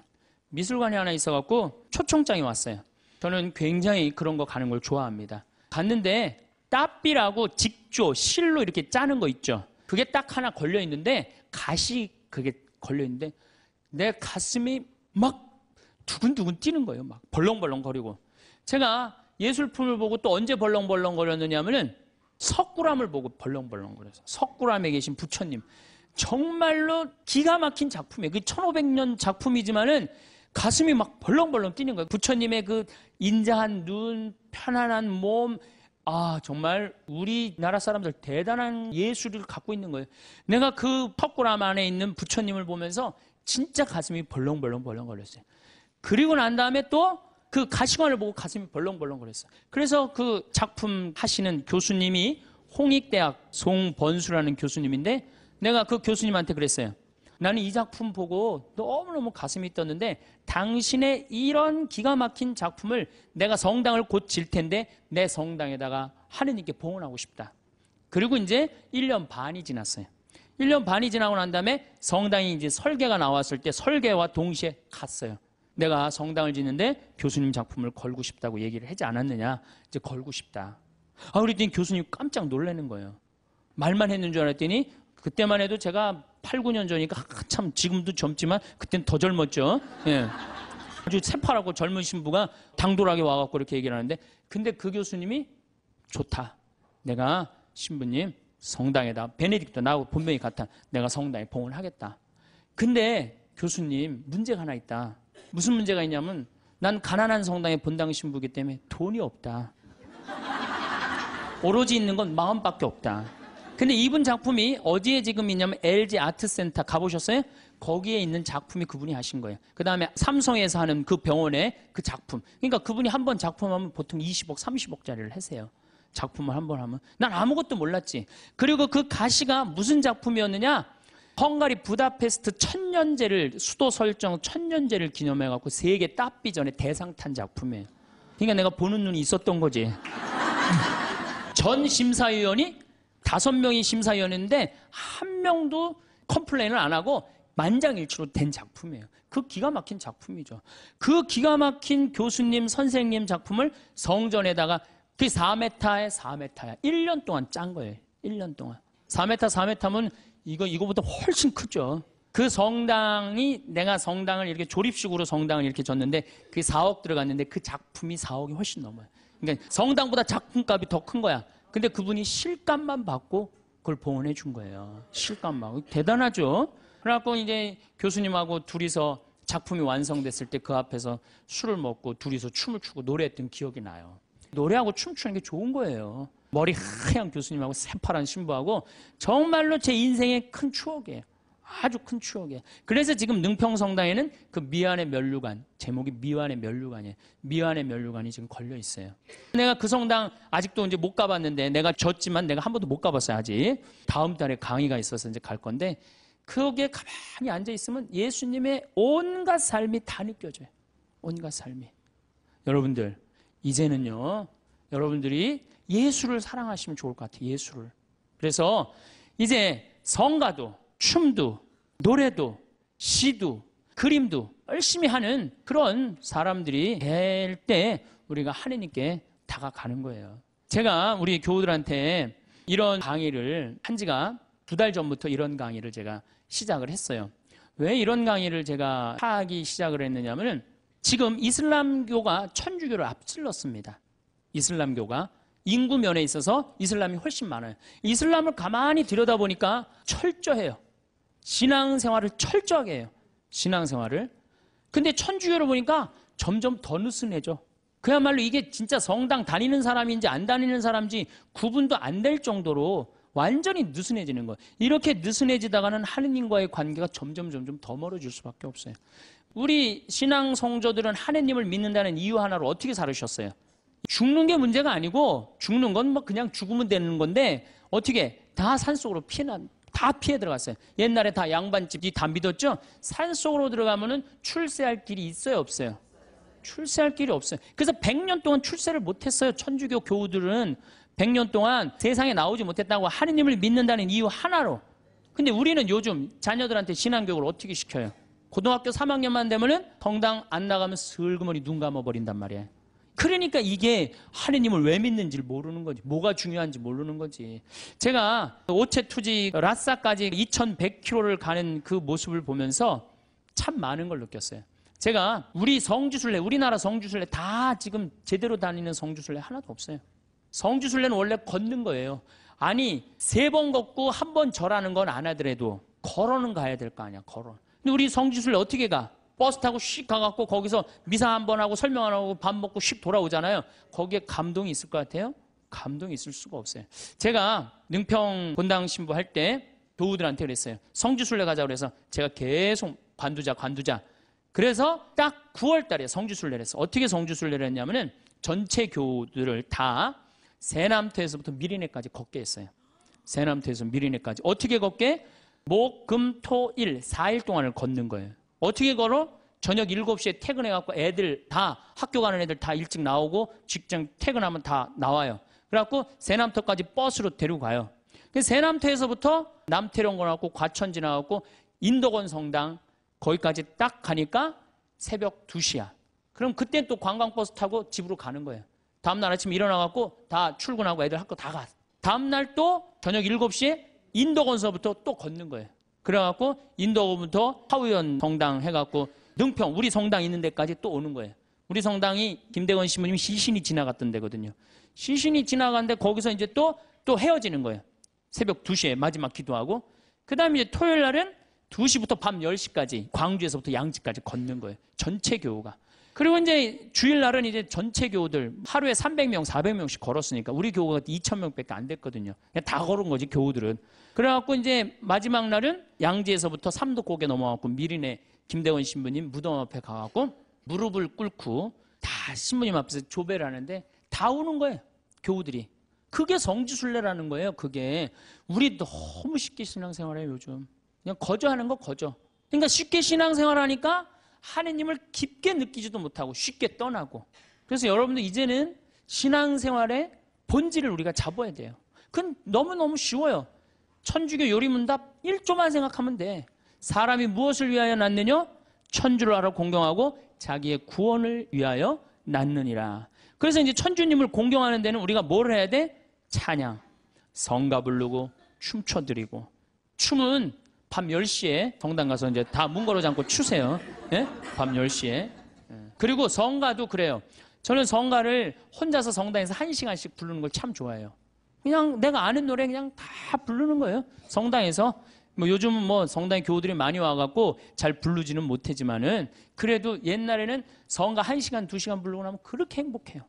미술관이 하나 있어갖고 초청장이 왔어요. 저는 굉장히 그런 거 가는 걸 좋아합니다. 갔는데 따삐라고 직조, 실로 이렇게 짜는 거 있죠. 그게 딱 하나 걸려 있는데 가시 그게 걸려 있는데 내 가슴이 막 두근두근 뛰는 거예요. 막 벌렁벌렁거리고. 제가 예술품을 보고 또 언제 벌렁벌렁거렸느냐면은 석굴암을 보고 벌렁벌렁거려서 석굴암에 계신 부처님 정말로 기가 막힌 작품이에요. 그 1500년 작품이지만은 가슴이 막 벌렁벌렁 뛰는 거예요. 부처님의 그 인자한 눈, 편안한 몸, 정말 우리나라 사람들 대단한 예술을 갖고 있는 거예요. 내가 그 석굴암 안에 있는 부처님을 보면서 진짜 가슴이 벌렁벌렁거렸어요. 그리고 난 다음에 또 그 가시관을 보고 가슴이 벌렁벌렁거렸어요. 그래서 그 작품 하시는 교수님이 홍익대학 송번수라는 교수님인데 내가 그 교수님한테 그랬어요. 나는 이 작품 보고 너무너무 가슴이 떴는데 당신의 이런 기가 막힌 작품을 내가 성당을 곧 질 텐데 내 성당에다가 하느님께 봉헌하고 싶다. 그리고 이제 1년 반이 지났어요. 1년 반이 지나고 난 다음에 성당이 이제 설계가 나왔을 때 설계와 동시에 갔어요. 내가 성당을 짓는데 교수님 작품을 걸고 싶다고 얘기를 하지 않았느냐. 이제 걸고 싶다. 그랬더니 교수님 깜짝 놀라는 거예요. 말만 했는 줄 알았더니 그때만 해도 제가 8, 9년 전이니까 한참 지금도 젊지만 그때는 더 젊었죠. 예. 아주 새파랗고 젊은 신부가 당돌하게 와갖고 이렇게 얘기를 하는데 근데 그 교수님이 좋다. 내가 신부님 성당에다 베네딕토 나하고 본명이 같아. 내가 성당에 봉헌하겠다. 근데 교수님 문제가 하나 있다. 무슨 문제가 있냐면 난 가난한 성당의 본당 신부이기 때문에 돈이 없다. 오로지 있는 건 마음밖에 없다. 근데 이분 작품이 어디에 지금 있냐면 LG 아트센터 가보셨어요? 거기에 있는 작품이 그분이 하신 거예요. 그 다음에 삼성에서 하는 그 병원의 그 작품. 그러니까 그분이 한 번 작품하면 보통 20억, 30억짜리를 하세요. 작품을 한 번 하면. 난 아무것도 몰랐지. 그리고 그 가시가 무슨 작품이었느냐? 헝가리 부다페스트 천년제를 수도 설정 천년제를 기념해갖고 세계 따삐전에 대상 탄 작품이에요. 그러니까 내가 보는 눈이 있었던 거지. 전 심사위원이 5명이 심사위원인데 한 명도 컴플레인을 안 하고 만장일치로 된 작품이에요. 그 기가 막힌 작품이죠. 그 기가 막힌 교수님, 선생님 작품을 성전에다가 그 4m에 4m야. 1년 동안 짠 거예요. 1년 동안. 4m, 4m면 이거보다 훨씬 크죠. 그 성당이 내가 성당을 이렇게 조립식으로 성당을 이렇게 졌는데 그게 4억 들어갔는데 그 작품이 4억이 훨씬 넘어요. 그러니까 성당보다 작품값이 더 큰 거야. 근데 그분이 실값만 받고 그걸 봉헌해 준 거예요. 실값만. 대단하죠? 그래갖고 이제 교수님하고 둘이서 작품이 완성됐을 때 그 앞에서 술을 먹고 둘이서 춤을 추고 노래했던 기억이 나요. 노래하고 춤추는 게 좋은 거예요. 머리 하얀 교수님하고 새파란 신부하고 정말로 제 인생의 큰 추억이에요. 아주 큰 추억이에요. 그래서 지금 능평성당에는 그 미완의 면류관, 제목이 미완의 면류관이에요. 미완의 면류관이 지금 걸려 있어요. 내가 그 성당 아직도 이제 못 가봤는데 내가 졌지만 내가 한 번도 못 가봤어요, 아직. 다음 달에 강의가 있어서 이제 갈 건데 거기에 가만히 앉아 있으면 예수님의 온갖 삶이 다 느껴져요. 온갖 삶이. 여러분들, 이제는요, 여러분들이 예술을 사랑하시면 좋을 것 같아요. 예술을. 그래서 이제 성가도, 춤도, 노래도, 시도, 그림도 열심히 하는 그런 사람들이 될 때 우리가 하느님께 다가가는 거예요. 제가 우리 교우들한테 이런 강의를 한 지가 2달 전부터 이런 강의를 제가 시작을 했어요. 왜 이런 강의를 제가 하기 시작을 했느냐면 지금 이슬람교가 천주교를 앞질렀습니다. 이슬람교가 인구 면에 있어서 이슬람이 훨씬 많아요. 이슬람을 가만히 들여다보니까 철저해요. 신앙생활을 철저하게 해요. 신앙생활을. 근데 천주교를 보니까 점점 더 느슨해져. 그야말로 이게 진짜 성당 다니는 사람인지 안 다니는 사람인지 구분도 안 될 정도로 완전히 느슨해지는 거예요. 이렇게 느슨해지다가는 하느님과의 관계가 점점 더 멀어질 수밖에 없어요. 우리 신앙 성도들은 하느님을 믿는다는 이유 하나로 어떻게 살으셨어요? 죽는 게 문제가 아니고 죽는 건 뭐 그냥 죽으면 되는 건데 어떻게 다 산속으로 다 피해 들어갔어요. 옛날에 다 양반집이 다 믿었죠? 산속으로 들어가면은 출세할 길이 있어요, 없어요? 출세할 길이 없어요. 그래서 100년 동안 출세를 못했어요. 천주교 교우들은 100년 동안 세상에 나오지 못했다고 하느님을 믿는다는 이유 하나로. 근데 우리는 요즘 자녀들한테 신앙교육을 어떻게 시켜요? 고등학교 3학년만 되면은 성당 안 나가면 슬그머니 눈 감아버린단 말이에요. 그러니까 이게 하느님을 왜 믿는지를 모르는 거지. 뭐가 중요한지 모르는 거지. 제가 오체투지 라싸까지 2100km를 가는 그 모습을 보면서 참 많은 걸 느꼈어요. 제가 우리 성주순례, 우리나라 성주순례 다 지금 제대로 다니는 성주순례 하나도 없어요. 성주순례는 원래 걷는 거예요. 아니 3번 걷고 1번 절하는 건 안 하더라도 걸어는 가야 될 거 아니야. 걸어. 근데 우리 성주순례 어떻게 가? 버스 타고 씩 가갖고 거기서 미사 한번 하고 설명 안 하고 밥 먹고 씩 돌아오잖아요. 거기에 감동이 있을 것 같아요? 감동이 있을 수가 없어요. 제가 능평 본당 신부 할 때 교우들한테 그랬어요. 성주순례 가자고 그래서 제가 계속 관두자. 그래서 딱 9월 달에 성주순례를 했어. 어떻게 성주순례를 했냐면은 전체 교우들을 다 세남토에서부터 미리네까지 걷게 했어요. 세남토에서 미리네까지. 어떻게 걷게? 목, 금, 토, 일 4일 동안을 걷는 거예요. 어떻게 걸어? 저녁 7시에 퇴근해갖고 애들 다 학교 가는 애들 다 일찍 나오고 직장 퇴근하면 다 나와요. 그래갖고 세남토까지 버스로 데리고 가요. 세남토에서부터 남태령 가갖고 과천 지나갖고 인덕원 성당 거기까지 딱 가니까 새벽 2시야. 그럼 그땐 또 관광버스 타고 집으로 가는 거예요. 다음날 아침에 일어나갖고 다 출근하고 애들 학교 다 가. 다음날 또 저녁 7시에 인덕원서부터 또 걷는 거예요. 그래갖고 인덕원부터 하우연 성당 해갖고 능평 우리 성당 있는 데까지 또 오는 거예요. 우리 성당이 김대건 신부님 시신이 지나갔던 데거든요. 시신이 지나갔는데 거기서 이제 또 헤어지는 거예요. 새벽 2시에 마지막 기도하고 그 다음에 이제 토요일 날은 2시부터 밤 10시까지 광주에서부터 양지까지 걷는 거예요. 전체 교우가. 그리고 이제 주일날은 이제 전체 교우들 하루에 300명, 400명씩 걸었으니까 우리 교우가 2,000명밖에 안 됐거든요. 그냥 다 걸은 거지 교우들은. 그래갖고 이제 마지막 날은 양지에서부터 삼도고개 넘어가고 미리네 김대원 신부님 무덤 앞에 가갖고 무릎을 꿇고 다 신부님 앞에서 조배를 하는데 다 우는 거예요. 교우들이. 그게 성지순례라는 거예요. 그게. 우리 너무 쉽게 신앙생활해요 요즘. 그냥 거저하는 거 거저. 그러니까 쉽게 신앙생활하니까 하느님을 깊게 느끼지도 못하고 쉽게 떠나고. 그래서 여러분들 이제는 신앙생활의 본질을 우리가 잡아야 돼요. 그건 너무너무 쉬워요. 천주교 요리문답 1조만 생각하면 돼. 사람이 무엇을 위하여 낳느냐? 천주를 알아 공경하고 자기의 구원을 위하여 낳느니라. 그래서 이제 천주님을 공경하는 데는 우리가 뭘 해야 돼? 찬양, 성가 부르고 춤춰드리고. 춤은 밤 10시에 성당 가서 이제 다 문 걸어 잠고 추세요. 예? 밤 10시에. 그리고 성가도 그래요. 저는 성가를 혼자서 성당에서 1시간씩 부르는 걸 참 좋아해요. 그냥 내가 아는 노래 그냥 다 부르는 거예요. 성당에서. 뭐 요즘 뭐 성당에 교우들이 많이 와갖고 잘 부르지는 못하지만은 그래도 옛날에는 성가 1시간, 2시간 부르고 나면 그렇게 행복해요.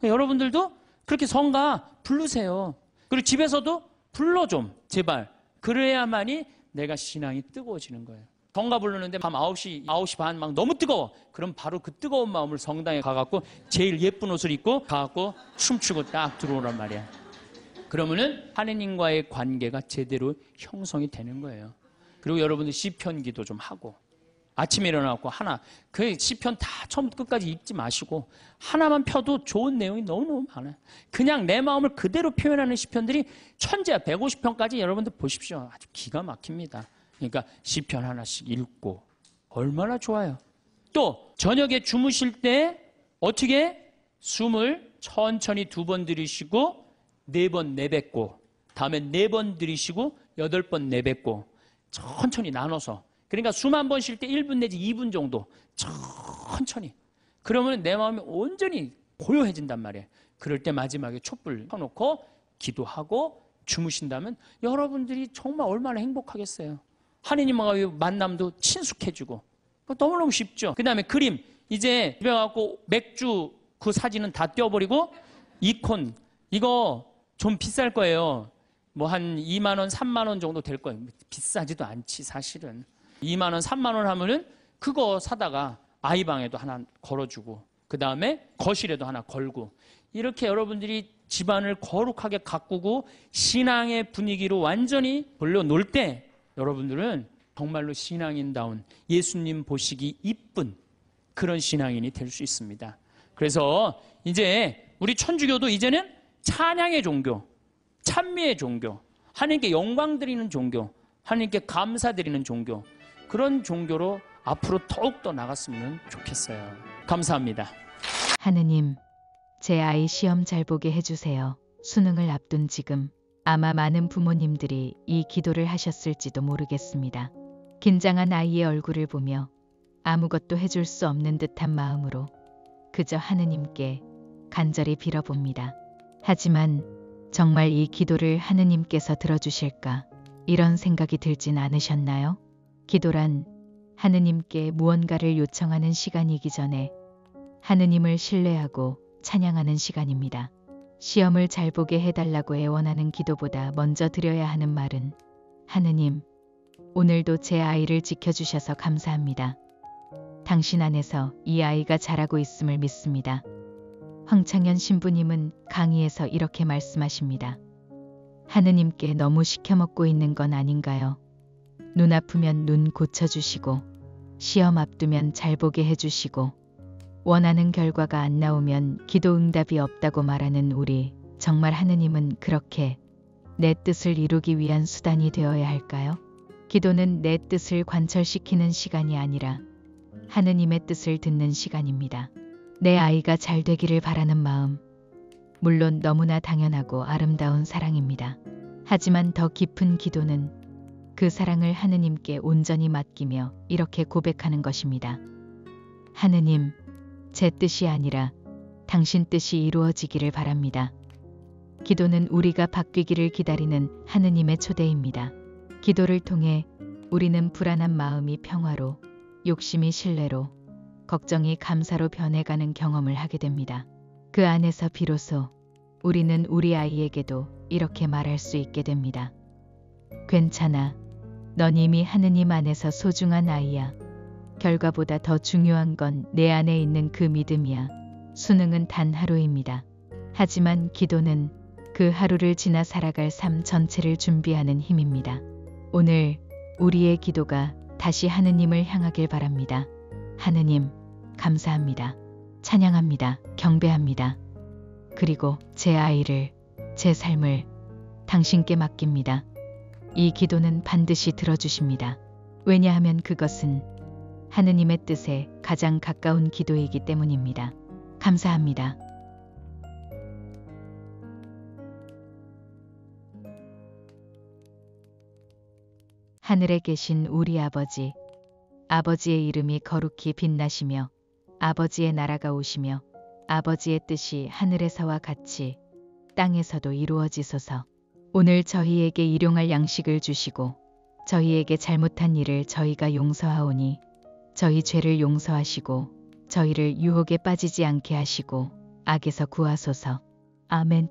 여러분들도 그렇게 성가 부르세요. 그리고 집에서도 불러 좀 제발. 그래야만이 내가 신앙이 뜨거워지는 거예요. 성가 부르는데 밤 9시 반 막 너무 뜨거워. 그럼 바로 그 뜨거운 마음을 성당에 가갖고 제일 예쁜 옷을 입고 가갖고 춤추고 딱 들어오란 말이야. 그러면은 하느님과의 관계가 제대로 형성이 되는 거예요. 그리고 여러분들 시편 기도 좀 하고 아침에 일어나고 하나 그 시편 다 처음부터 끝까지 읽지 마시고 하나만 펴도 좋은 내용이 너무너무 많아요. 그냥 내 마음을 그대로 표현하는 시편들이 천재야. 150편까지 여러분들 보십시오. 아주 기가 막힙니다. 그러니까 시편 하나씩 읽고 얼마나 좋아요. 또 저녁에 주무실 때 어떻게 숨을 천천히 2번 들이쉬고 4번 내뱉고 다음에 4번 들이쉬고 8번 내뱉고 천천히 나눠서 그러니까 숨 한 번 쉴 때 1분 내지 2분 정도 천천히 그러면 내 마음이 온전히 고요해진단 말이에요. 그럴 때 마지막에 촛불 켜놓고 기도하고 주무신다면 여러분들이 정말 얼마나 행복하겠어요. 하느님과의 만남도 친숙해지고 너무너무 쉽죠. 그 다음에 그림 이제 집에 가고 맥주 그 사진은 다 떼어버리고 이콘 이거 좀 비쌀 거예요. 뭐 한 2만 원, 3만 원 정도 될 거예요. 비싸지도 않지 사실은. 2만 원, 3만 원 하면은 그거 사다가 아이방에도 하나 걸어주고 그 다음에 거실에도 하나 걸고 이렇게 여러분들이 집안을 거룩하게 가꾸고 신앙의 분위기로 완전히 돌려놓을 때 여러분들은 정말로 신앙인다운 예수님 보시기 이쁜 그런 신앙인이 될 수 있습니다. 그래서 이제 우리 천주교도 이제는 찬양의 종교, 찬미의 종교, 하나님께 영광 드리는 종교, 하나님께 감사드리는 종교 그런 종교로 앞으로 더욱더 나갔으면 좋겠어요. 감사합니다. 하느님, 제 아이 시험 잘 보게 해주세요. 수능을 앞둔 지금 아마 많은 부모님들이 이 기도를 하셨을지도 모르겠습니다. 긴장한 아이의 얼굴을 보며 아무것도 해줄 수 없는 듯한 마음으로 그저 하느님께 간절히 빌어봅니다. 하지만 정말 이 기도를 하느님께서 들어주실까? 이런 생각이 들진 않으셨나요? 기도란 하느님께 무언가를 요청하는 시간이기 전에 하느님을 신뢰하고 찬양하는 시간입니다. 시험을 잘 보게 해달라고 애원하는 기도보다 먼저 드려야 하는 말은 하느님, 오늘도 제 아이를 지켜주셔서 감사합니다. 당신 안에서 이 아이가 자라고 있음을 믿습니다. 황창현 신부님은 강의에서 이렇게 말씀하십니다. 하느님께 너무 시켜먹고 있는 건 아닌가요? 눈 아프면 눈 고쳐주시고 시험 앞두면 잘 보게 해주시고 원하는 결과가 안 나오면 기도 응답이 없다고 말하는 우리, 정말 하느님은 그렇게 내 뜻을 이루기 위한 수단이 되어야 할까요? 기도는 내 뜻을 관철시키는 시간이 아니라 하느님의 뜻을 듣는 시간입니다. 내 아이가 잘 되기를 바라는 마음, 물론 너무나 당연하고 아름다운 사랑입니다. 하지만 더 깊은 기도는 그 사랑을 하느님께 온전히 맡기며 이렇게 고백하는 것입니다. 하느님, 제 뜻이 아니라 당신 뜻이 이루어지기를 바랍니다. 기도는 우리가 바뀌기를 기다리는 하느님의 초대입니다. 기도를 통해 우리는 불안한 마음이 평화로, 욕심이 신뢰로, 걱정이 감사로 변해가는 경험을 하게 됩니다. 그 안에서 비로소 우리는 우리 아이에게도 이렇게 말할 수 있게 됩니다. 괜찮아. 넌 이미 하느님 안에서 소중한 아이야. 결과보다 더 중요한 건 내 안에 있는 그 믿음이야. 수능은 단 하루입니다. 하지만 기도는 그 하루를 지나 살아갈 삶 전체를 준비하는 힘입니다. 오늘 우리의 기도가 다시 하느님을 향하길 바랍니다. 하느님, 감사합니다. 찬양합니다. 경배합니다. 그리고 제 아이를, 제 삶을 당신께 맡깁니다. 이 기도는 반드시 들어주십니다. 왜냐하면 그것은 하느님의 뜻에 가장 가까운 기도이기 때문입니다. 감사합니다. 하늘에 계신 우리 아버지, 아버지의 이름이 거룩히 빛나시며 아버지의 나라가 오시며 아버지의 뜻이 하늘에서와 같이 땅에서도 이루어지소서. 오늘 저희에게 일용할 양식을 주시고 저희에게 잘못한 일을 저희가 용서하오니 저희 죄를 용서하시고 저희를 유혹에 빠지지 않게 하시고 악에서 구하소서. 아멘.